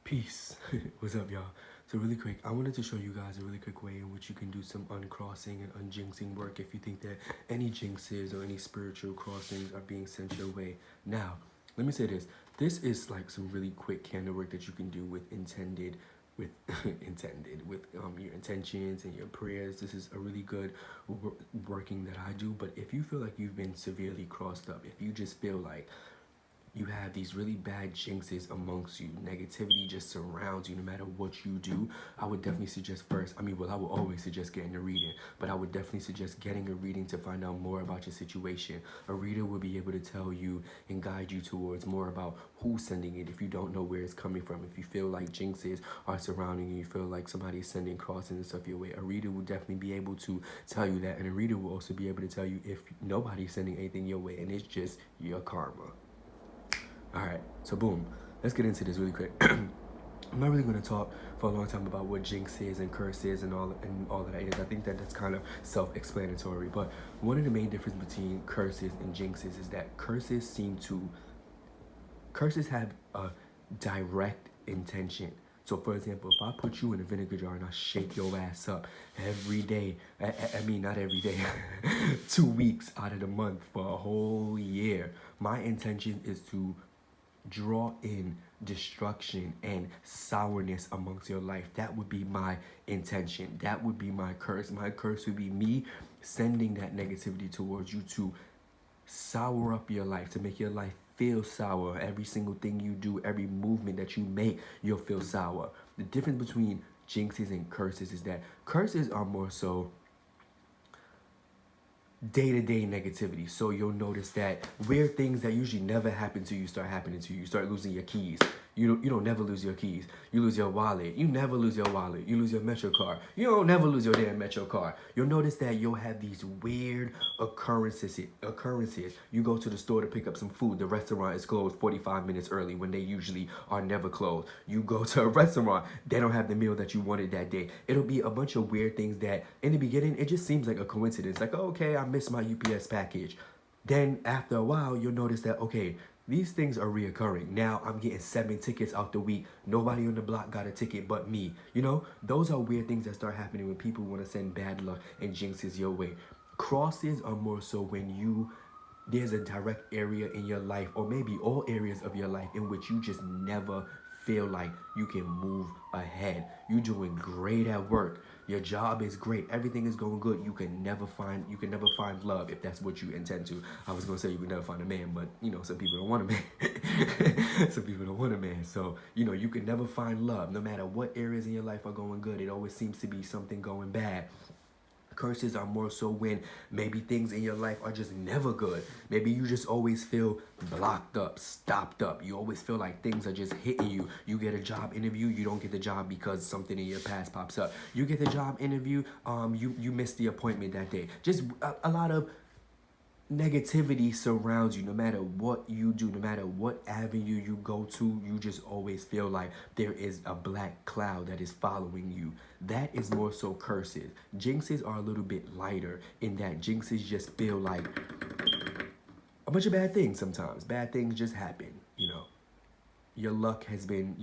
Peace. What's up, y'all? So really quick, I wanted to show you guys a really quick way in which you can do some uncrossing and unjinxing work if you think that any jinxes or any spiritual crossings are being sent your way. Now, let me say this. This is like some really quick candle work that you can do with with your intentions and your prayers. This is a really good working that I do. But if you feel like you've been severely crossed up, if you just feel like you have these really bad jinxes amongst you, negativity just surrounds you no matter what you do, I would definitely suggest I will always suggest getting a reading, but I would definitely suggest getting a reading to find out more about your situation. A reader will be able to tell you and guide you towards more about who's sending it if you don't know where it's coming from. If you feel like jinxes are surrounding you, you feel like somebody is sending crossings and stuff your way, a reader will definitely be able to tell you that, and a reader will also be able to tell you if nobody's sending anything your way and it's just your karma. Alright, so boom, let's get into this really quick. I'm not really going to talk for a long time about what jinx is and curse is and all of that is. I think that that's kind of self-explanatory. But one of the main differences between curses and jinxes is that curses have a direct intention. So for example, if I put you in a vinegar jar and I shake your ass up every day, I mean not every day, 2 weeks out of the month for a whole year, my intention is to draw in destruction and sourness amongst your life. That would be my intention. That would be my curse. My curse would be me sending that negativity towards you to sour up your life, to make your life feel sour. Every single thing you do, every movement that you make, you'll feel sour. The difference between jinxes and curses is that curses are more so day-to-day negativity. So you'll notice that weird things that usually never happen to you start happening to you. You start losing your keys. You don't never lose your keys. You lose your wallet. You never lose your wallet. You lose your Metro card. You don't never lose your damn Metro card. You'll notice that you'll have these weird occurrences. You go to the store to pick up some food. The restaurant is closed 45 minutes early when they usually are never closed. You go to a restaurant, they don't have the meal that you wanted that day. It'll be a bunch of weird things that in the beginning, it just seems like a coincidence. Like, oh, okay, I missed my UPS package. Then after a while, you'll notice that, okay, these things are reoccurring. Now I'm getting 7 tickets out the week. Nobody on the block got a ticket but me. You know, those are weird things that start happening when people want to send bad luck and jinxes your way. Crosses are more so when there's a direct area in your life, or maybe all areas of your life, in which you just never feel like you can move ahead. You're doing great at work. Your job is great. Everything is going good. You can never find love if that's what you intend to. I was gonna say you can never find a man, but you know, some people don't want a man. Some people don't want a man. So, you know, you can never find love. No matter what areas in your life are going good, it always seems to be something going bad. Curses are more so when maybe things in your life are just never good. Maybe you just always feel blocked up, stopped up. You always feel like things are just hitting you. You get a job interview, you don't get the job because something in your past pops up. You get the job interview, you missed the appointment that day. Just a lot of negativity surrounds you. No matter what you do, no matter what avenue you go to, you just always feel like there is a black cloud that is following you. That is more so curses. Jinxes are a little bit lighter in that jinxes just feel like a bunch of bad things sometimes. Bad things just happen, you know. Your luck has been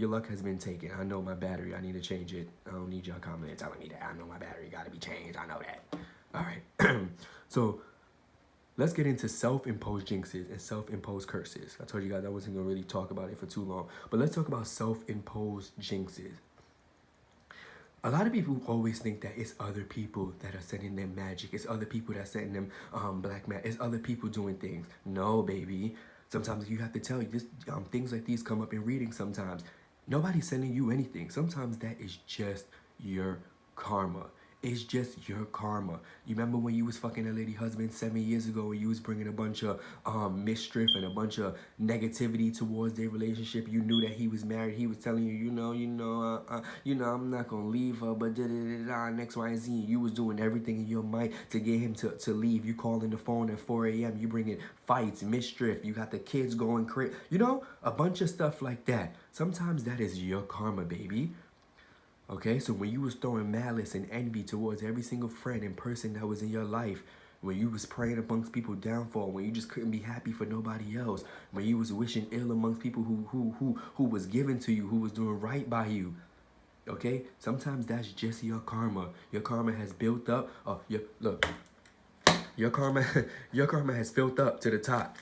taken. I know my battery, I need to change it. I don't need y'all commenting telling me that. I know my battery gotta be changed. I know that. Alright. So let's get into self-imposed jinxes and self-imposed curses. I told you guys I wasn't going to really talk about it for too long. But let's talk about self-imposed jinxes. A lot of people always think that it's other people that are sending them magic. It's other people that are sending them black magic. It's other people doing things. No, baby. Sometimes you have to tell you this. Things like these come up in readings sometimes. Nobody's sending you anything. Sometimes that is just your karma. It's just your karma. You remember when you was fucking a lady husband 7 years ago and you was bringing a bunch of mischief and a bunch of negativity towards their relationship? You knew that he was married. He was telling you, I'm not gonna leave her, but and X, Y, and Z. You was doing everything in your might to get him to leave. You calling the phone at 4 a.m. You bringing fights, mischief. You got the kids going crazy. You know, a bunch of stuff like that. Sometimes that is your karma, baby. Okay, so when you was throwing malice and envy towards every single friend and person that was in your life, when you was praying amongst people downfall, when you just couldn't be happy for nobody else, when you was wishing ill amongst people who was given to you, who was doing right by you. Okay, sometimes that's just your karma. Your karma has built up. Oh, look, your karma, your karma has filled up to the top.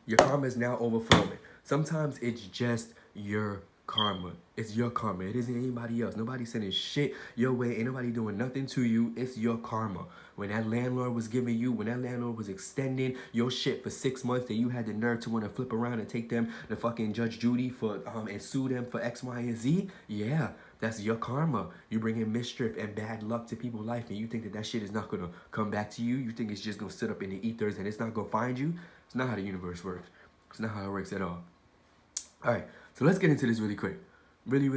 Your karma is now overflowing. Sometimes it's just your karma. It's your karma. It isn't anybody else. Nobody's sending shit your way. Ain't nobody doing nothing to you. It's your karma. When that landlord was giving you, when that landlord was extending your shit for 6 months, that you had the nerve to want to flip around and take them to fucking Judge Judy for and sue them for X, Y, and Z. Yeah, that's your karma. You bring in mischief and bad luck to people's life, and you think that that shit is not gonna come back to you. You think it's just gonna sit up in the ethers and it's not gonna find you. It's not how the universe works. It's not how it works at all. All right, so let's get into this really quick. Really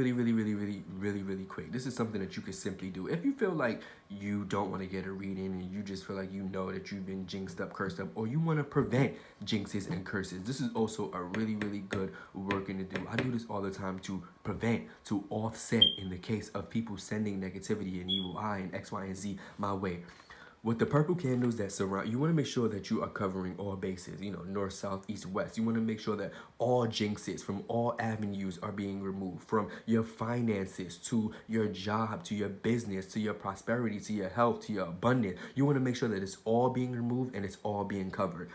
quick. This is something that you can simply do. If you feel like you don't want to get a reading and you just feel like you know that you've been jinxed up, cursed up, or you want to prevent jinxes and curses, this is also a really good working to do. I do this all the time to prevent, to offset in the case of people sending negativity and evil eye and X, Y, and Z my way. With the purple candles that surround, you want to make sure that you are covering all bases, you know, north, south, east, west. You want to make sure that all jinxes from all avenues are being removed, from your finances to your job, to your business, to your prosperity, to your health, to your abundance. You want to make sure that it's all being removed and it's all being covered.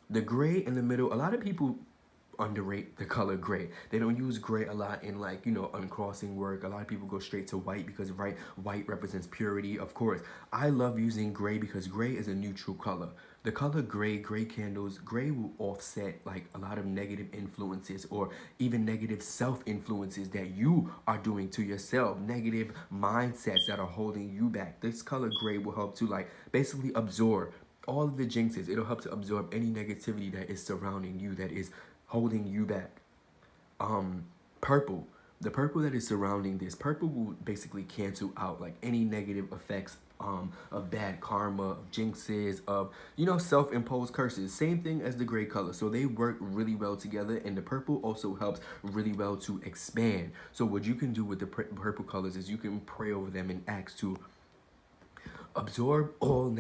The gray in the middle, a lot of people underrate the color gray. They don't use gray a lot in, like, you know, uncrossing work. A lot of people go straight to white because white represents purity. Of course, I love using gray because gray is a neutral color. The color gray candles, gray will offset like a lot of negative influences or even negative self-influences that you are doing to yourself, negative mindsets that are holding you back. This color gray will help to like basically absorb all of the jinxes. It'll help to absorb any negativity that is surrounding you, that is holding you back. Purple, the purple that is surrounding this, purple will basically cancel out like any negative effects of bad karma, of jinxes, of, you know, self-imposed curses. Same thing as the gray color. So they work really well together, and the purple also helps really well to expand. So what you can do with the purple colors is you can pray over them and ask to absorb all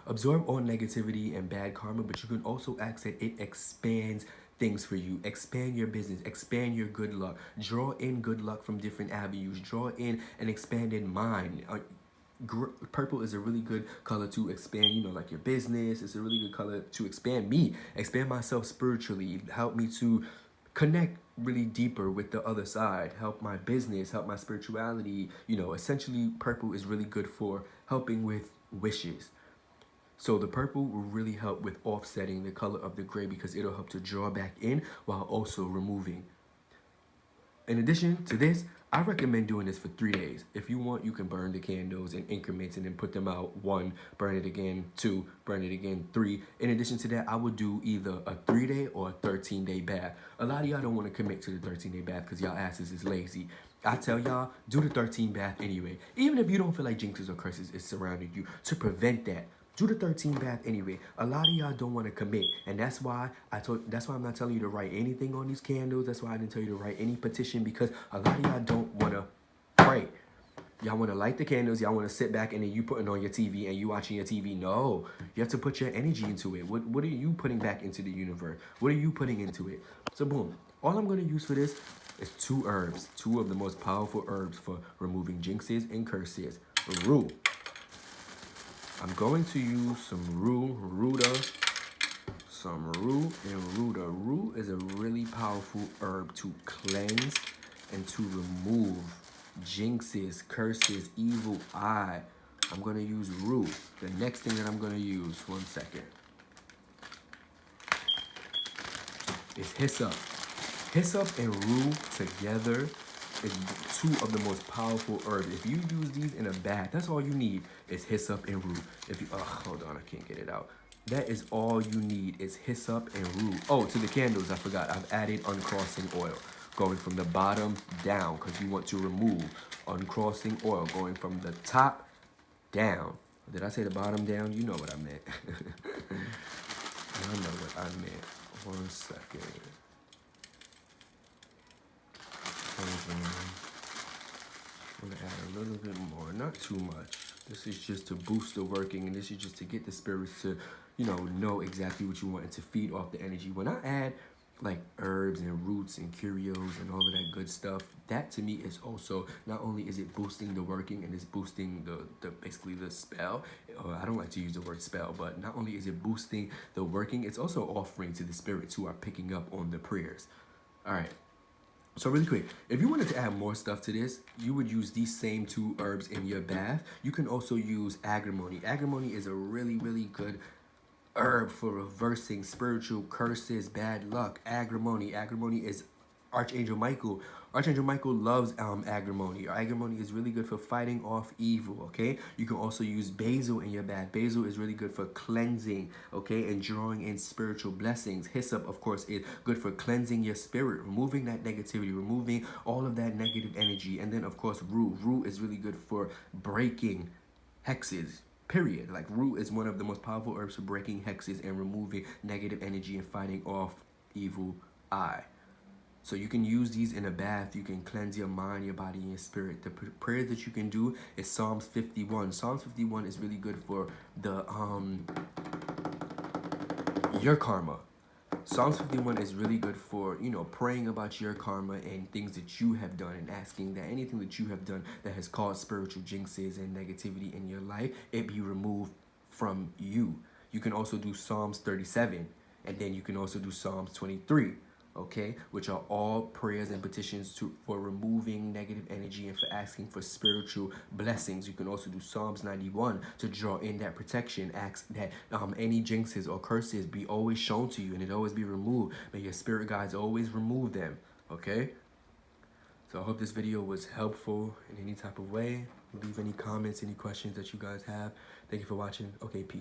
absorb all negativity and bad karma, but you can also ask that it expands things for you, expand your business, expand your good luck, draw in good luck from different avenues, draw in an expanded mind. Purple is a really good color to expand, you know, like your business. It's a really good color to expand me, expand myself spiritually, help me to connect really deeper with the other side, help my business, help my spirituality. You know, essentially purple is really good for helping with wishes. So the purple will really help with offsetting the color of the gray because it'll help to draw back in while also removing. In addition to this, I recommend doing this for 3 days. If you want, you can burn the candles in increments and then put them out. 1, burn it again. 2, burn it again. 3. In addition to that, I would do either a 3-day or a 13-day bath. A lot of y'all don't want to commit to the 13-day bath because y'all asses is lazy. I tell y'all, do the 13 bath anyway. Even if you don't feel like jinxes or curses is surrounding you, to prevent that, do the 13 bath anyway. A lot of y'all don't want to commit, and that's why I'm not telling you to write anything on these candles. That's why I didn't tell you to write any petition, because a lot of y'all don't want to pray. Y'all want to light the candles, y'all want to sit back and then you putting on your TV and you watching your TV. No, you have to put your energy into it. What are you putting back into the universe? What are you putting into it? So boom, all I'm going to use for this is 2 herbs, 2 of the most powerful herbs for removing jinxes and curses. Rue. I'm going to use some rue, some rue and ruta. Rue is a really powerful herb to cleanse and to remove jinxes, curses, evil eye. I'm going to use rue. The next thing that I'm going to use, 1 second, is hyssop. Hyssop and rue together is 2 of the most powerful herbs. If you use these in a bath, that's all you need is hyssop and rue. If you, hold on, I can't get it out. That is all you need is hyssop and rue. Oh, to the candles, I forgot. I've added uncrossing oil, going from the bottom down, because you want to remove uncrossing oil, going from the top down. Did I say the bottom down? You know what I meant. I know what I meant. 1 second. I'm gonna add a little bit more, not too much. This is just to boost the working, and this is just to get the spirits to, know exactly what you want and to feed off the energy. When I add like herbs and roots and curios and all of that good stuff, that to me is also, not only is it boosting the working and it's boosting the basically the spell. I don't like to use the word spell, but not only is it boosting the working, it's also offering to the spirits who are picking up on the prayers. All right. So really quick, if you wanted to add more stuff to this, you would use these same 2 herbs in your bath. You can also use agrimony. Agrimony is a really, really good herb for reversing spiritual curses, bad luck. Agrimony. Agrimony is Archangel Michael. Archangel Michael loves agrimony. Agrimony is really good for fighting off evil, okay? You can also use basil in your bath. Basil is really good for cleansing, okay, and drawing in spiritual blessings. Hyssop, of course, is good for cleansing your spirit, removing that negativity, removing all of that negative energy. And then, of course, rue. Rue is really good for breaking hexes. Period. Like, rue is one of the most powerful herbs for breaking hexes and removing negative energy and fighting off evil eye. So you can use these in a bath. You can cleanse your mind, your body, and your spirit. The prayer that you can do is Psalms 51. Psalms 51 is really good for the your karma. Psalms 51 is really good for, praying about your karma and things that you have done and asking that anything that you have done that has caused spiritual jinxes and negativity in your life, it be removed from you. You can also do Psalms 37, and then you can also do Psalms 23. Okay, which are all prayers and petitions for removing negative energy and for asking for spiritual blessings. You can also do Psalms 91 to draw in that protection. Ask that any jinxes or curses be always shown to you and it always be removed. May your spirit guides always remove them. Okay, so I hope this video was helpful in any type of way. Leave any comments, any questions that you guys have. Thank you for watching. Okay, peace.